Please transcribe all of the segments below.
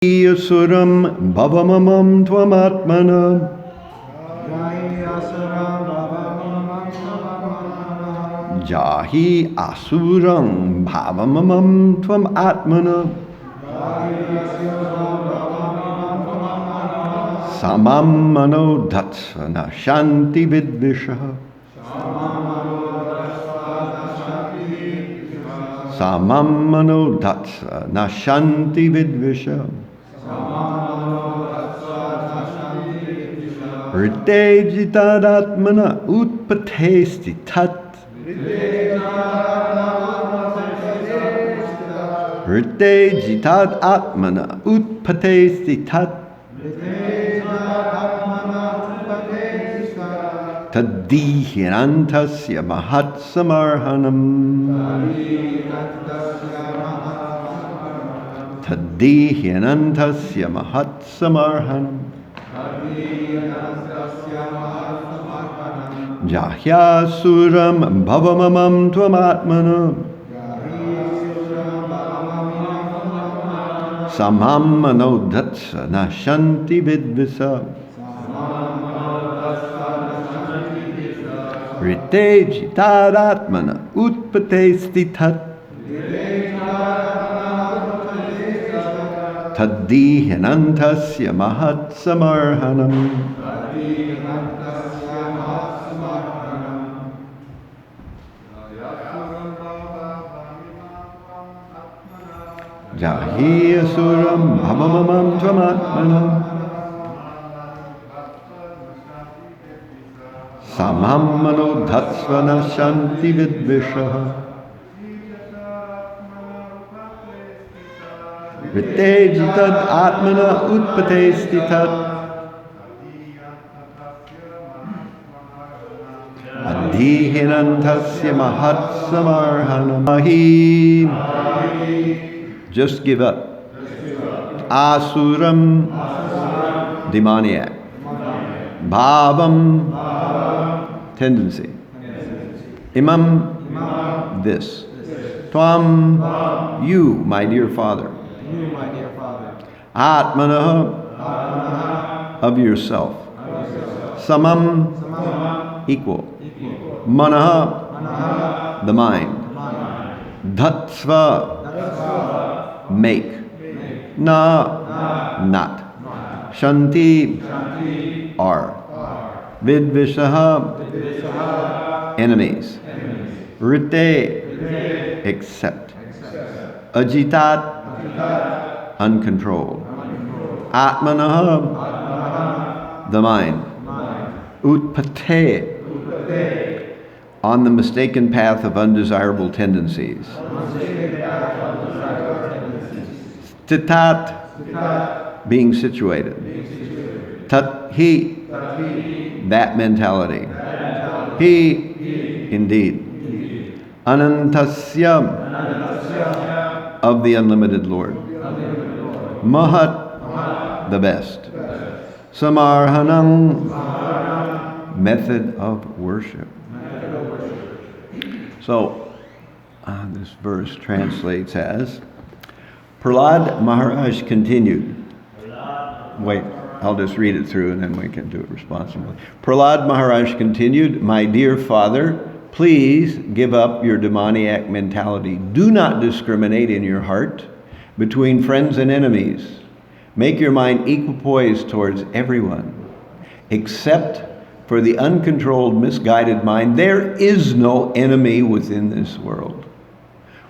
Asuram bhavamamam tvamatmana Jahi asuram bhavamamam tvamatmana Samam mano datsvana shanti vidvisha Samam mano datsvana shanti vidvisha Rite jitadatmana utpatesti tat Rite jitat atmana utpatesti tat Taddihirantasya mahat samarhanam Taddihirantasya mahat samarhanam Jahyasuram bhavamamam tvamatmana Samam manodatsa nashanti vidvisa Rite jitadatmana utpatesti tat Taddihinantasya mahat samarhanam Jahi asuram bhavamamam tvamatmana Samam mano dhatsvana shanti vidvisha Rite jitad atmana utpatesti tat Adhihinantasya mahat samarhanam Just give up. Asuram, demoniac. Bhavam, tendency. Imam, this. Tvam, you, my dear father. Atmana, of yourself. Samam, equal. Manaha, the mind. Dhatsva, make. Na, not. Shanti, are. Vidvishaha, enemies. Rite, accept. Ajitat, uncontrolled. Atmanaha, the mind. Utpate, on the mistaken path of undesirable tendencies. Titat, being situated. Tat, he, that mentality. He, indeed. Anantasya, of the unlimited Lord. Mahat, the best. Samarhanam, method of worship. So, this verse translates as, Prahlad Maharaj continued. Wait, I'll just read it through and then we can do it responsibly. Prahlad Maharaj continued, my dear father, please give up your demoniac mentality. Do not discriminate in your heart between friends and enemies. Make your mind equipoised towards everyone. Except for the uncontrolled, misguided mind, there is no enemy within this world.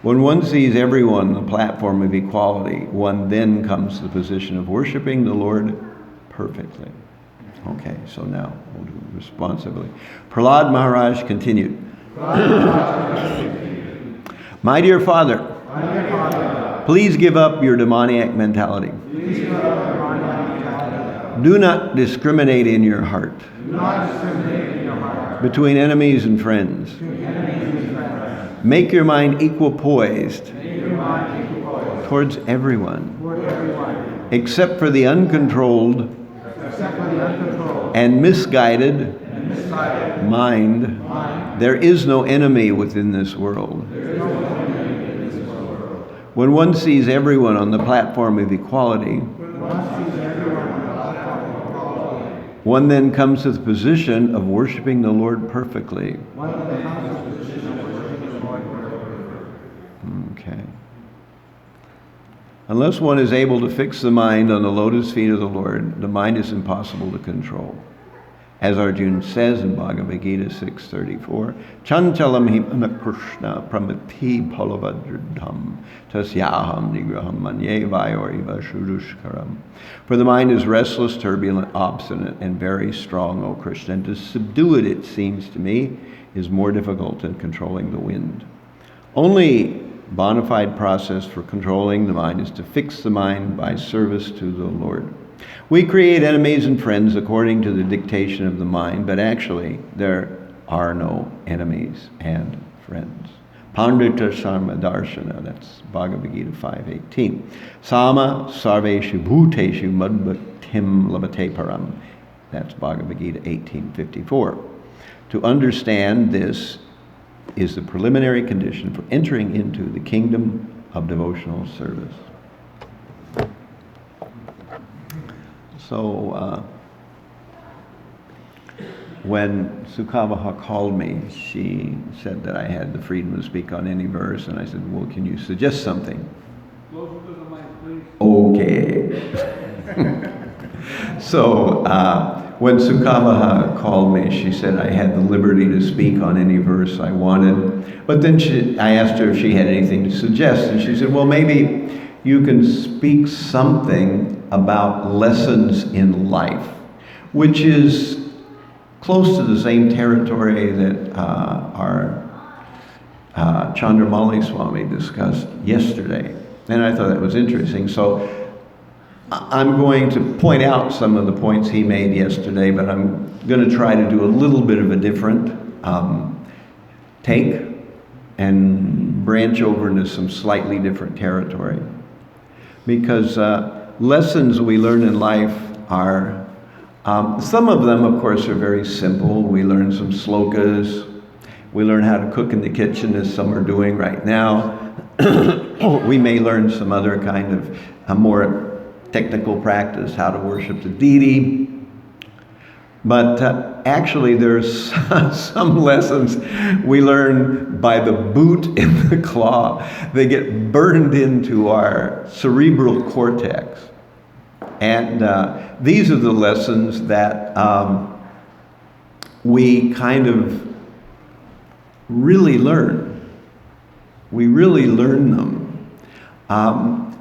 When one sees everyone on the platform of equality, one then comes to the position of worshiping the Lord perfectly. Okay, so now we'll do it responsibly. Prahlad Maharaj continued. My dear father, please give up your demoniac mentality. Do not discriminate in your heart between enemies and friends. Make your mind equipoised towards everyone, except for the uncontrolled and misguided mind. There is no enemy within this world. When one sees everyone on the platform of equality, One then comes to the position of worshiping the Lord perfectly. Okay. Unless one is able to fix the mind on the lotus feet of the Lord, the mind is impossible to control. As Arjuna says in Bhagavad Gita 6:34, Chanchalam hi Krishna pramati palavadridham tasyaham nigraham manye vayoriva shudushkaram. For the mind is restless, turbulent, obstinate, and very strong, O Krishna, and to subdue it, it seems to me, is more difficult than controlling the wind. Only bona fide process for controlling the mind is to fix the mind by service to the Lord. We create enemies and friends according to the dictation of the mind, but actually there are no enemies and friends. Pandita Sarma Darshana, that's Bhagavad Gita 5:18. Sama Sarveshu Bhuteshu Madbhaktim Labate Param, that's Bhagavad Gita 18:54. To understand this is the preliminary condition for entering into the kingdom of devotional service. So when Sukavaha called me, she said that I had the freedom to speak on any verse, and I said, well, can you suggest something? Closer to the mic, please. Okay. So when Sukavaha called me, she said I had the liberty to speak on any verse I wanted. But then I asked her if she had anything to suggest, and she said, well, maybe you can speak something about lessons in life, which is close to the same territory that our Chandrashekhar Swami discussed yesterday. And I thought that was interesting. So I'm going to point out some of the points he made yesterday, but I'm going to try to do a little bit of a different take and branch over into some slightly different territory. Because lessons we learn in life are, some of them, of course, are very simple. We learn some slokas. We learn how to cook in the kitchen, as some are doing right now. We may learn some other kind of more technical practice, how to worship the deity. But actually, there's some lessons we learn by the boot in the claw. They get burned into our cerebral cortex. And these are the lessons that we kind of really learn. We really learn them.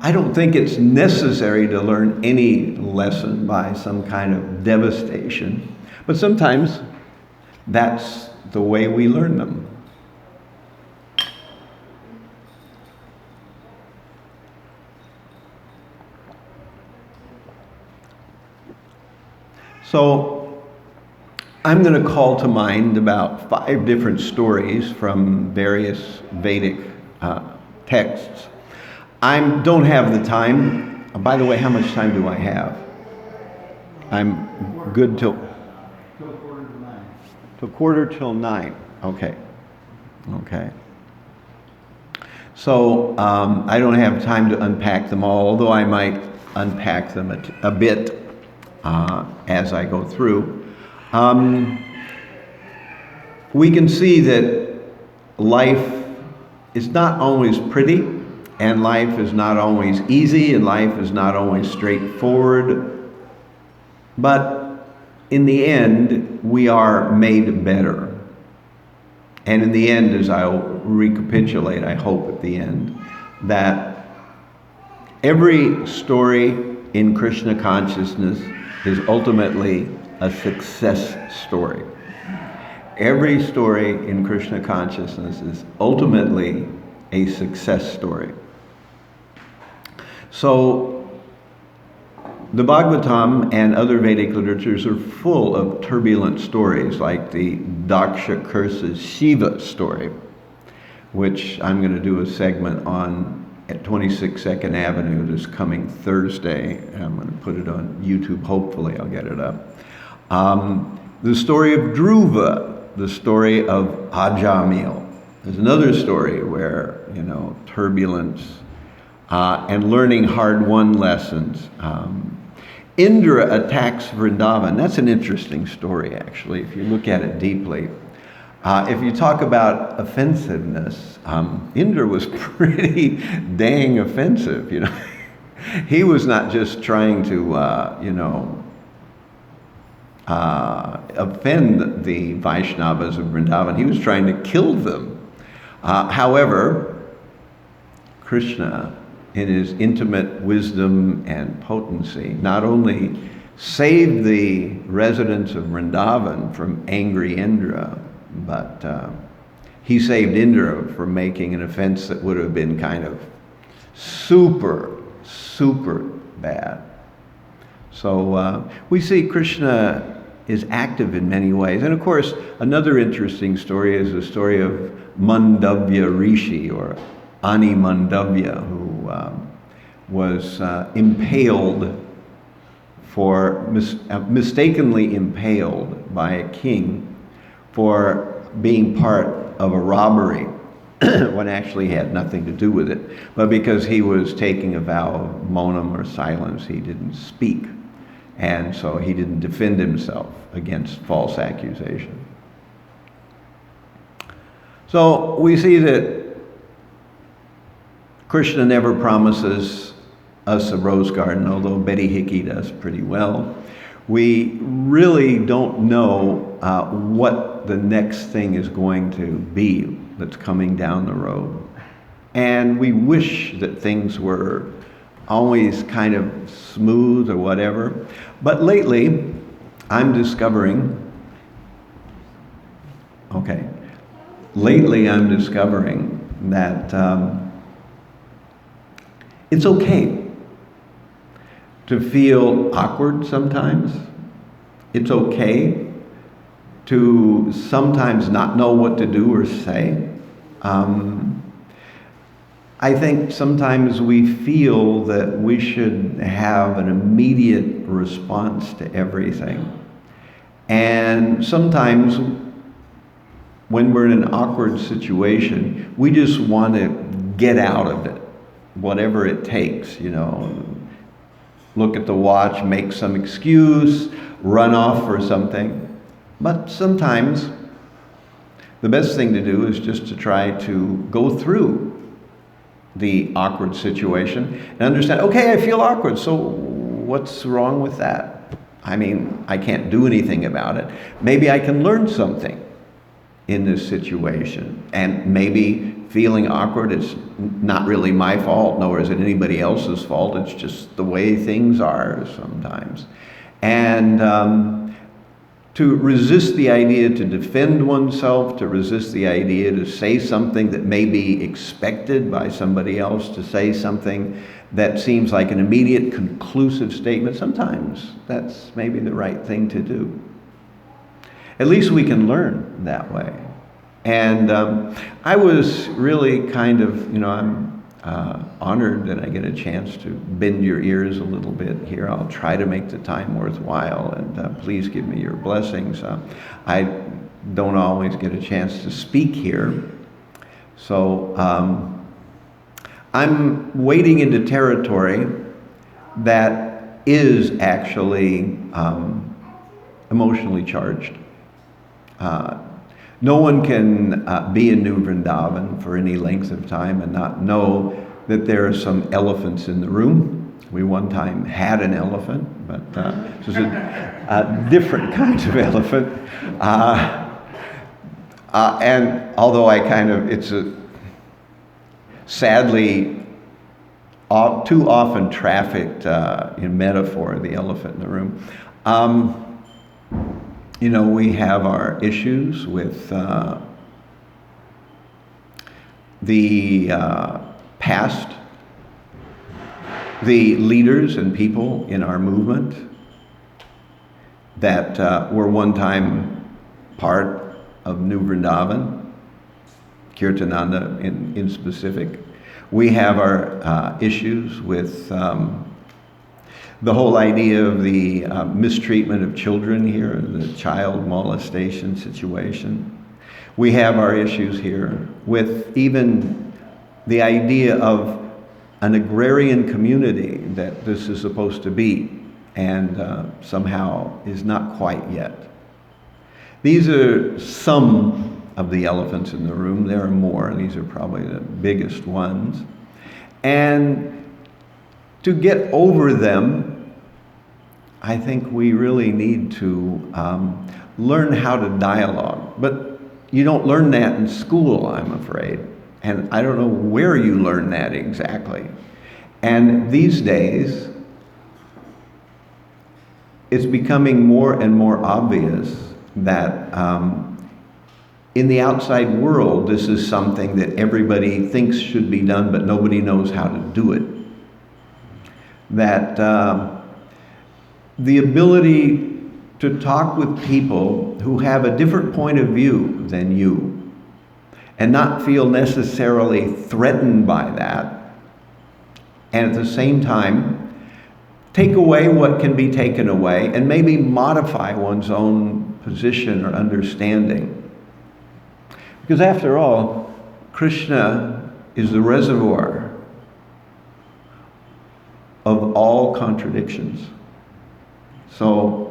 I don't think it's necessary to learn any lesson by some kind of devastation, but sometimes that's the way we learn them. So I'm going to call to mind about 5 different stories from various Vedic texts. I don't have the time. By the way, how much time do I have? I'm good till quarter till 9. Okay. So I don't have time to unpack them all, although I might unpack them a bit as I go through. We can see that life is not always pretty, and life is not always easy, and life is not always straightforward. But in the end, we are made better. And in the end, as I'll recapitulate, I hope at the end, that every story in Krishna consciousness is ultimately a success story. Every story in Krishna consciousness is ultimately a success story. So the Bhagavatam and other Vedic literatures are full of turbulent stories, like the Daksha curses Shiva story, which I'm going to do a segment on at 26 2nd Avenue this coming Thursday. I'm going to put it on YouTube. Hopefully I'll get it up. The story of Dhruva, the story of Ajamil. There's another story where, turbulence and learning hard-won lessons. Indra attacks Vrindavan. That's an interesting story, actually, if you look at it deeply. If you talk about offensiveness, Indra was pretty dang offensive, you know. He was not just trying to, offend the Vaishnavas of Vrindavan. He was trying to kill them. However, Krishna, in his intimate wisdom and potency, not only saved the residents of Vrindavan from angry Indra, but he saved Indra from making an offense that would have been kind of super bad. So we see Krishna is active in many ways. And of course, another interesting story is the story of Mandavya Rishi, or Ani Mandavya, who was impaled mistakenly impaled by a king for being part of a robbery when actually he had nothing to do with it. But because he was taking a vow of monam, or silence, he didn't speak. And so he didn't defend himself against false accusation. So we see that Krishna never promises us a rose garden, although Betty Hickey does pretty well. We really don't know what the next thing is going to be that's coming down the road. And we wish that things were always kind of smooth or whatever. But lately, I'm discovering that it's okay to feel awkward sometimes. It's okay to sometimes not know what to do or say. I think sometimes we feel that we should have an immediate response to everything. And sometimes when we're in an awkward situation, we just want to get out of it, whatever it takes, you know. Look at the watch, make some excuse, run off or something. But sometimes the best thing to do is just to try to go through the awkward situation and understand, okay, I feel awkward, so what's wrong with that? I mean, I can't do anything about it. Maybe I can learn something in this situation. And maybe feeling awkward is not really my fault, nor is it anybody else's fault. It's just the way things are sometimes. And to resist the idea to defend oneself, to resist the idea to say something that may be expected by somebody else, to say something that seems like an immediate conclusive statement, sometimes that's maybe the right thing to do. At least we can learn that way. And I was really kind of, I'm honored that I get a chance to bend your ears a little bit here. I'll try to make the time worthwhile, and please give me your blessings. I don't always get a chance to speak here, so I'm wading into territory that is actually emotionally charged. No one can be in New Vrindavan for any length of time and not know that there are some elephants in the room. We one time had an elephant, but this was a different kind of elephant. And although it's a sadly too often trafficked metaphor, the elephant in the room. We have our issues with the past, the leaders and people in our movement that were one time part of New Vrindavan, Kirtananda in specific. We have our issues with the whole idea of the mistreatment of children here, the child molestation situation. We have our issues here with even the idea of an agrarian community that this is supposed to be, and somehow is not quite yet. These are some of the elephants in the room. There are more. These are probably the biggest ones. And to get over them, I think we really need to learn how to dialogue. But you don't learn that in school, I'm afraid. And I don't know where you learn that exactly. And these days, it's becoming more and more obvious that in the outside world, this is something that everybody thinks should be done, but nobody knows how to do it. That the ability to talk with people who have a different point of view than you and not feel necessarily threatened by that, and at the same time, take away what can be taken away and maybe modify one's own position or understanding. Because after all, Krishna is the reservoir of all contradictions. So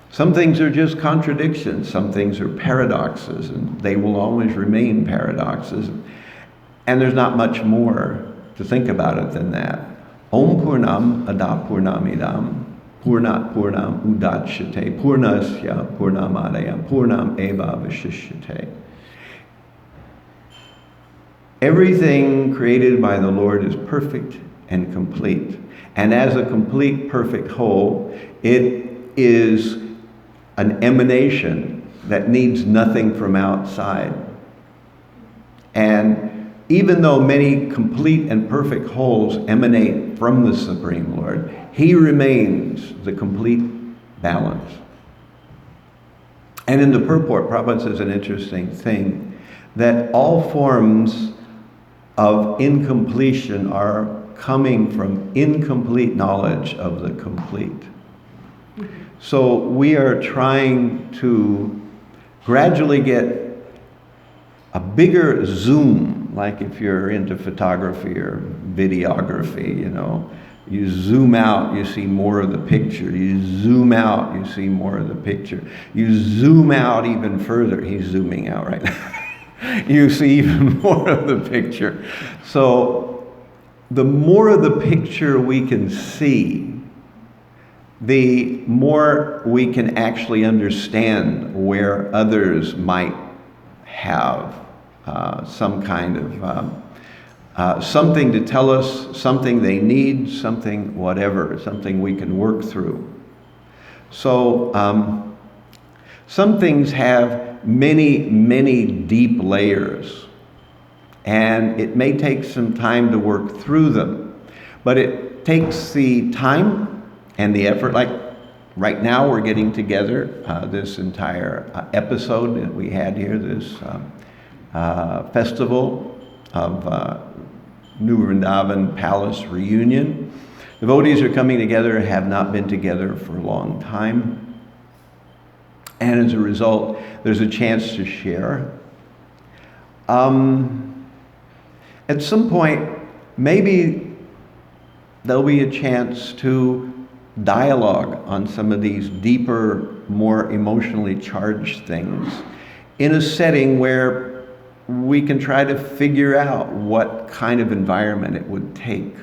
some things are just contradictions, some things are paradoxes, and they will always remain paradoxes. And there's not much more to think about it than that. Om Purnam Adapurnamidam Purnat Purnam Udachyate Purnasya Purnamadaya Purnam Eva Vishishyate. Everything created by the Lord is perfect and complete. And as a complete, perfect whole, it is an emanation that needs nothing from outside. And even though many complete and perfect wholes emanate from the Supreme Lord, He remains the complete balance. And in the purport, Prabhupada says an interesting thing, that all forms of incompletion are coming from incomplete knowledge of the complete. So we are trying to gradually get a bigger zoom, like if you're into photography or videography, you know, you zoom out, you see more of the picture. You zoom out, you see more of the picture. You zoom out even further. He's zooming out right now. You see even more of the picture. So the more of the picture we can see, the more we can actually understand where others might have some kind of something to tell us, something they need, something whatever, something we can work through. So some things have many, many deep layers, and it may take some time to work through them, but it takes the time and the effort. Like right now we're getting together, this entire episode that we had here, this festival of New Vrindaban Palace reunion. Devotees are coming together, have not been together for a long time. And as a result, there's a chance to share. At some point, maybe there'll be a chance to dialogue on some of these deeper, more emotionally charged things in a setting where we can try to figure out what kind of environment it would take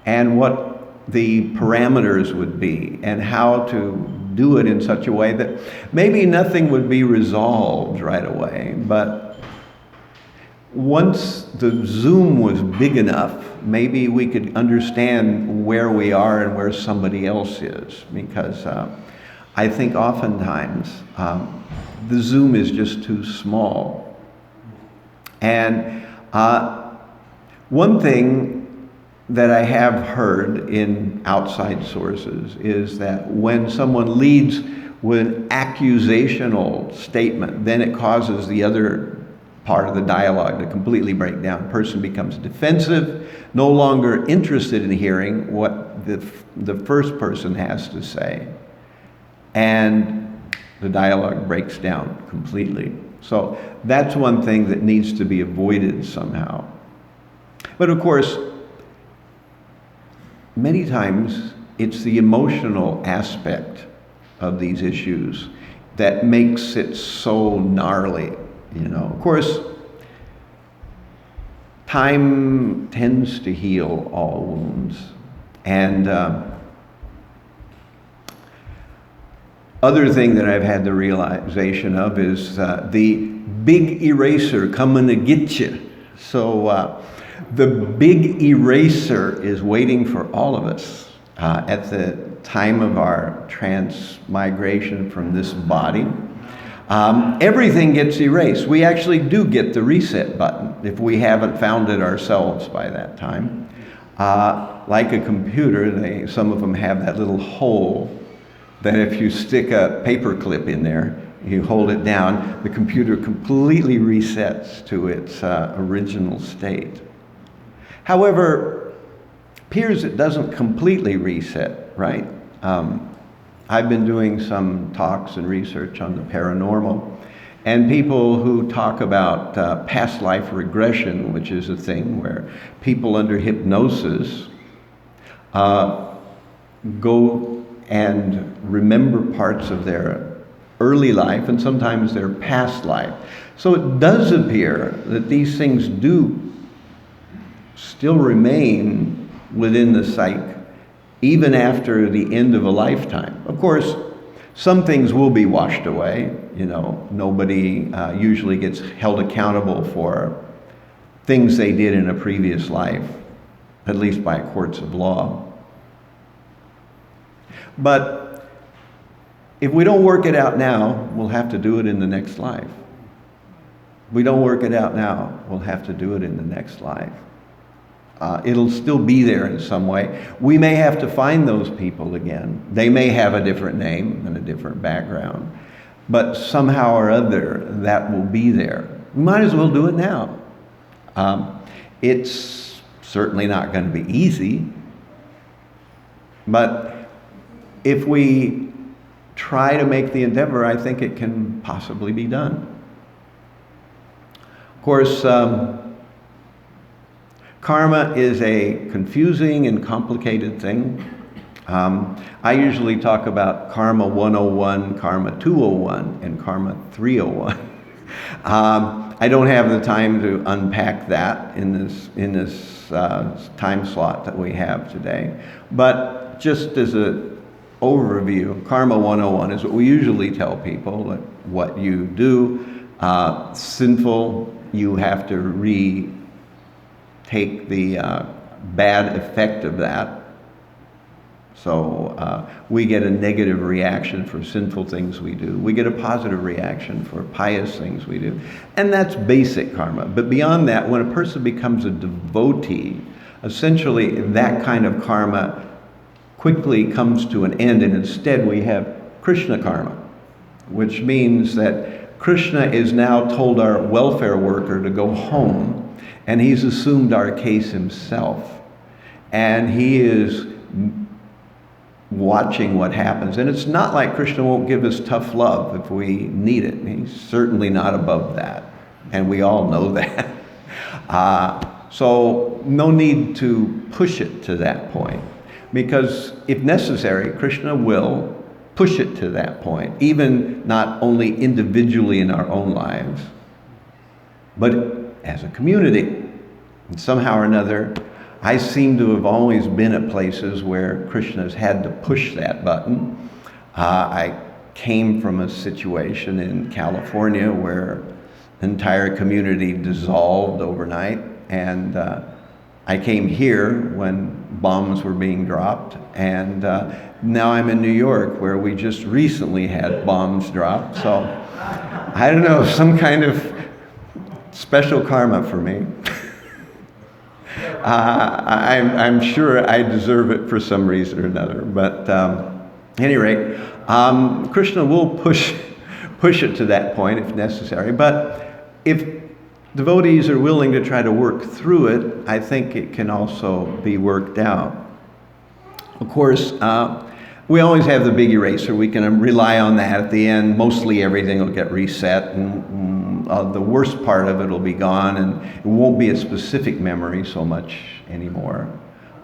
and what the parameters would be and how to do it in such a way that maybe nothing would be resolved right away, but once the zoom was big enough, maybe we could understand where we are and where somebody else is, because I think oftentimes the zoom is just too small. And one thing that I have heard in outside sources is that when someone leads with an accusational statement, then it causes the other part of the dialogue to completely break down. The person becomes defensive, no longer interested in hearing what the first person has to say. And the dialogue breaks down completely. So that's one thing that needs to be avoided somehow. But of course, many times it's the emotional aspect of these issues that makes it so gnarly, you know. Of course, time tends to heal all wounds. And other thing that I've had the realization of is the big eraser coming to get you. So the big eraser is waiting for all of us at the time of our transmigration from this body. Everything gets erased. We actually do get the reset button if we haven't found it ourselves by that time. Like a computer, some of them have that little hole that if you stick a paper clip in there, you hold it down, the computer completely resets to its original state. However, it appears it doesn't completely reset, right? I've been doing some talks and research on the paranormal, and people who talk about past life regression, which is a thing where people under hypnosis go and remember parts of their early life and sometimes their past life. So it does appear that these things do still remain within the psyche even after the end of a lifetime. Of course, some things will be washed away. You know, nobody usually gets held accountable for things they did in a previous life, at least by courts of law. But if we don't work it out now, we'll have to do it in the next life. If we don't work it out now, we'll have to do it in the next life. It'll still be there in some way. We may have to find those people again. They may have a different name and a different background. But somehow or other, that will be there. We might as well do it now. It's certainly not going to be easy. But if we try to make the endeavor, I think it can possibly be done. Of course, karma is a confusing and complicated thing. I usually talk about Karma 101, Karma 201, and Karma 301. I don't have the time to unpack that in this time slot that we have today. But just as an overview, Karma 101 is what we usually tell people, that what you do, sinful, you have to take the bad effect of that. So we get a negative reaction for sinful things we do. We get a positive reaction for pious things we do. And that's basic karma. But beyond that, when a person becomes a devotee, essentially that kind of karma quickly comes to an end, and instead we have Krishna Karma, which means that Krishna is now told our welfare worker to go home, and he's assumed our case himself. And he is watching what happens. And it's not like Krishna won't give us tough love if we need it. He's certainly not above that. And we all know that. So no need to push it to that point. Because if necessary, Krishna will push it to that point, even not only individually in our own lives, but as a community. And somehow or another, I seem to have always been at places where Krishna's had to push that button. I came from a situation in California where the entire community dissolved overnight, and I came here when bombs were being dropped, and now I'm in New York where we just recently had bombs dropped. So I don't know, some kind of special karma for me. I'm sure I deserve it for some reason or another. But at any rate, Krishna will push it to that point if necessary. But if devotees are willing to try to work through it, I think it can also be worked out. Of course, we always have the big eraser. We can rely on that at the end. Mostly everything will get reset, and the worst part of it will be gone, and it won't be a specific memory so much anymore.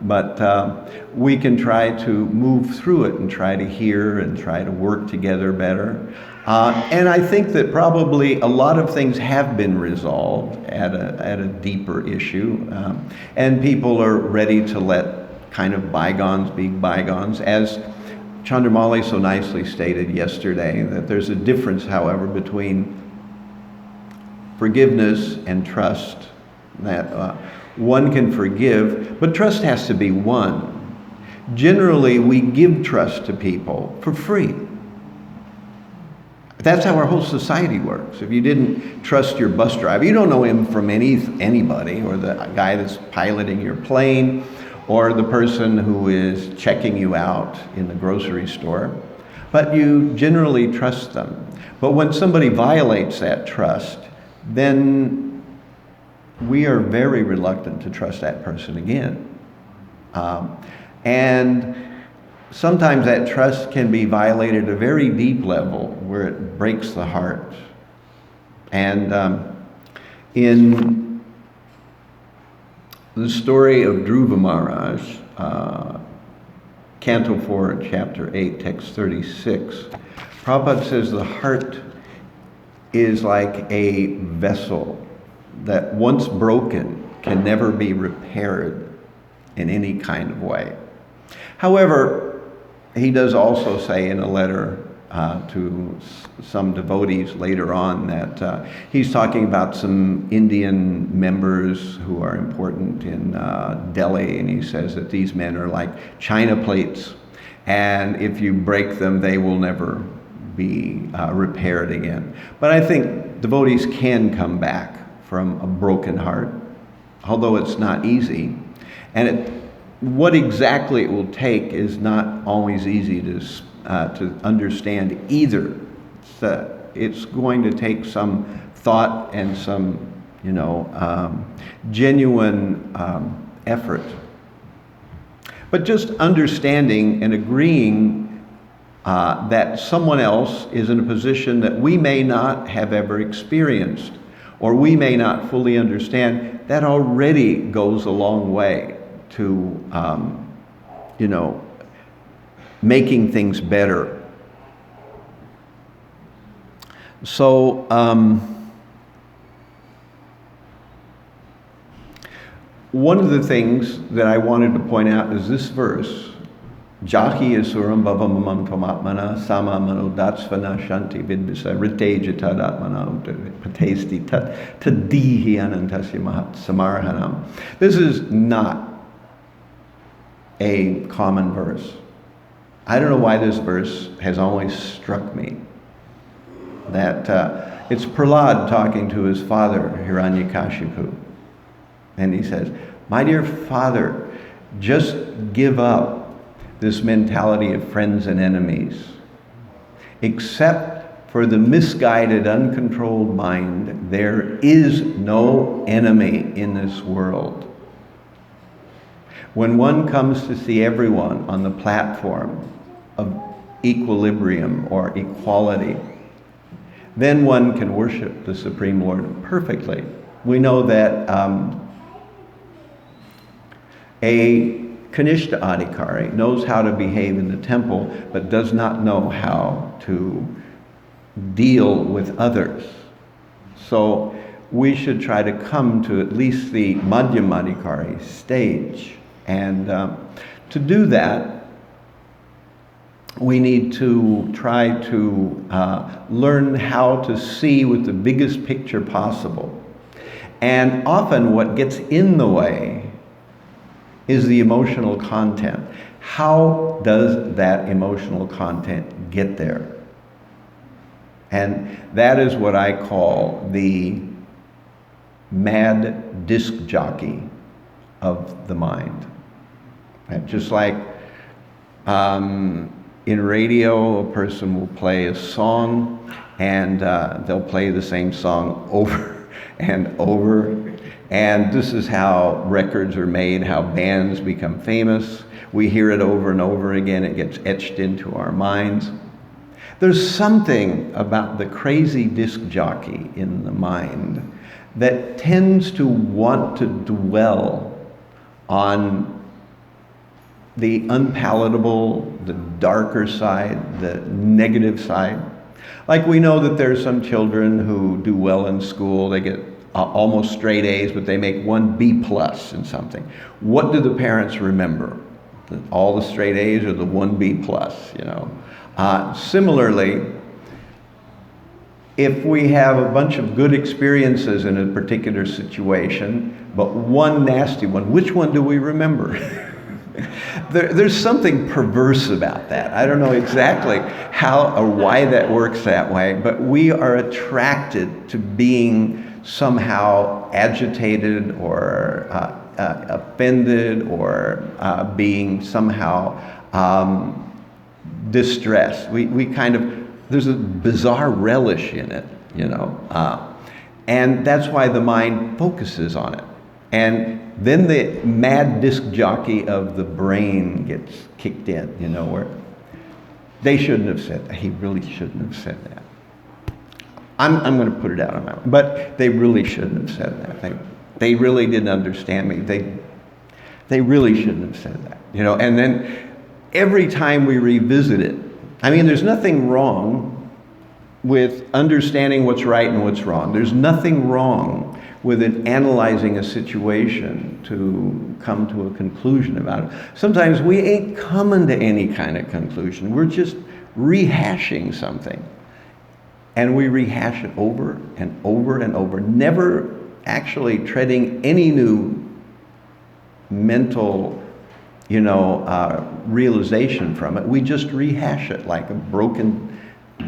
but we can try to move through it and try to hear and try to work together better. And I think that probably a lot of things have been resolved at a deeper issue, and people are ready to let kind of bygones be bygones. As Chandramali so nicely stated yesterday, that there's a difference, however, between forgiveness and trust, that one can forgive, but trust has to be won. Generally, we give trust to people for free. That's how our whole society works. If you didn't trust your bus driver, you don't know him from anybody, or the guy that's piloting your plane, or the person who is checking you out in the grocery store, but you generally trust them. But when somebody violates that trust, then we are very reluctant to trust that person again. And sometimes that trust can be violated at a very deep level where it breaks the heart. And in the story of Dhruva Maharaj, Canto 4, Chapter 8, Text 36, Prabhupada says the heart is like a vessel that once broken can never be repaired in any kind of way. However, he does also say in a letter to some devotees later on that he's talking about some Indian members who are important in Delhi, and he says that these men are like china plates, and if you break them, they will never be repaired again. But I think devotees can come back from a broken heart, although it's not easy. And what exactly it will take is not always easy to understand either. It's going to take some thought and some, genuine effort. But just understanding and agreeing that someone else is in a position that we may not have ever experienced, or we may not fully understand, that already goes a long way to, making things better. So, one of the things that I wanted to point out is this verse, Jockey asuram bhavamamam tvamatmana sama manodatsvana shanti vidvisa riteja tadatmana patesti tadihi anantasya mahat samarhanam. This is not a common verse. I don't know why this verse has always struck me. That it's Prahlad talking to his father, Hiranyakashipu. And he says, my dear father, just give up this mentality of friends and enemies. Except for the misguided, uncontrolled mind, there is no enemy in this world. When one comes to see everyone on the platform of equilibrium or equality, then one can worship the Supreme Lord perfectly. We know that a Kanishta Adhikari knows how to behave in the temple, but does not know how to deal with others. So we should try to come to at least the Madhyam Adhikari stage. And to do that, we need to try to learn how to see with the biggest picture possible. And often what gets in the way is the emotional content. How does that emotional content get there? And that is what I call the mad disc jockey of the mind. And just like in radio, a person will play a song and they'll play the same song over and over. And this is how records are made, how bands become famous. We hear it over and over again. It gets etched into our minds. There's something about the crazy disc jockey in the mind that tends to want to dwell on the unpalatable, the darker side, the negative side. Like we know that there's some children who do well in school, they get almost straight A's, but they make one B plus in something. What do the parents remember? All the straight A's or the one B plus, you know? Similarly, if we have a bunch of good experiences in a particular situation, but one nasty one, which one do we remember? There's something perverse about that. I don't know exactly how or why that works that way, but we are attracted to being somehow agitated or offended or being somehow distressed. We kind of, there's a bizarre relish in it, you know, and that's why the mind focuses on it. And then the mad disc jockey of the brain gets kicked in, you know, where they shouldn't have said that. He really shouldn't have said that. I'm going to put it out on my own, but they really shouldn't have said that. They really didn't understand me. They really shouldn't have said that, you know. And then every time we revisit it, I mean, there's nothing wrong with understanding what's right and what's wrong. There's nothing wrong with it analyzing a situation to come to a conclusion about it. Sometimes we ain't coming to any kind of conclusion. We're just rehashing something. And we rehash it over and over and over, never actually treading any new mental, you know, realization from it. We just rehash it like a broken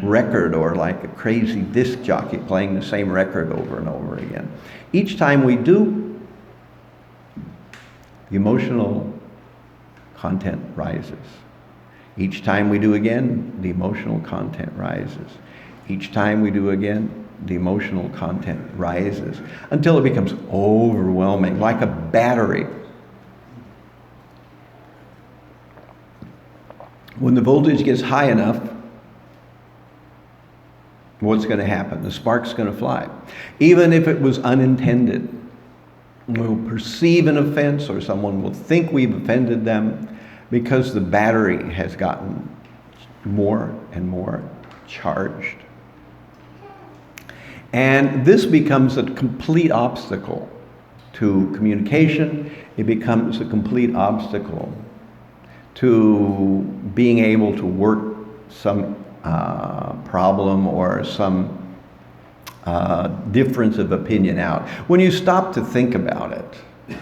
record or like a crazy disc jockey playing the same record over and over again. Each time we do, the emotional content rises. Each time we do again, the emotional content rises. Each time we do again, the emotional content rises until it becomes overwhelming, like a battery. When the voltage gets high enough, what's going to happen? The spark's going to fly. Even if it was unintended. We'll perceive an offense or someone will think we've offended them because the battery has gotten more and more charged. And this becomes a complete obstacle to communication. It becomes a complete obstacle to being able to work some problem or some difference of opinion out. When you stop to think about it,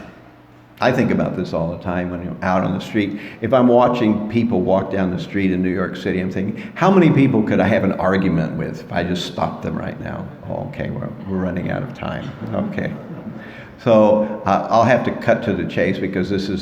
I think about this all the time when I'm out on the street. If I'm watching people walk down the street in New York City, I'm thinking, how many people could I have an argument with if I just stopped them right now? Oh, okay, we're running out of time. Okay. So I'll have to cut to the chase because this is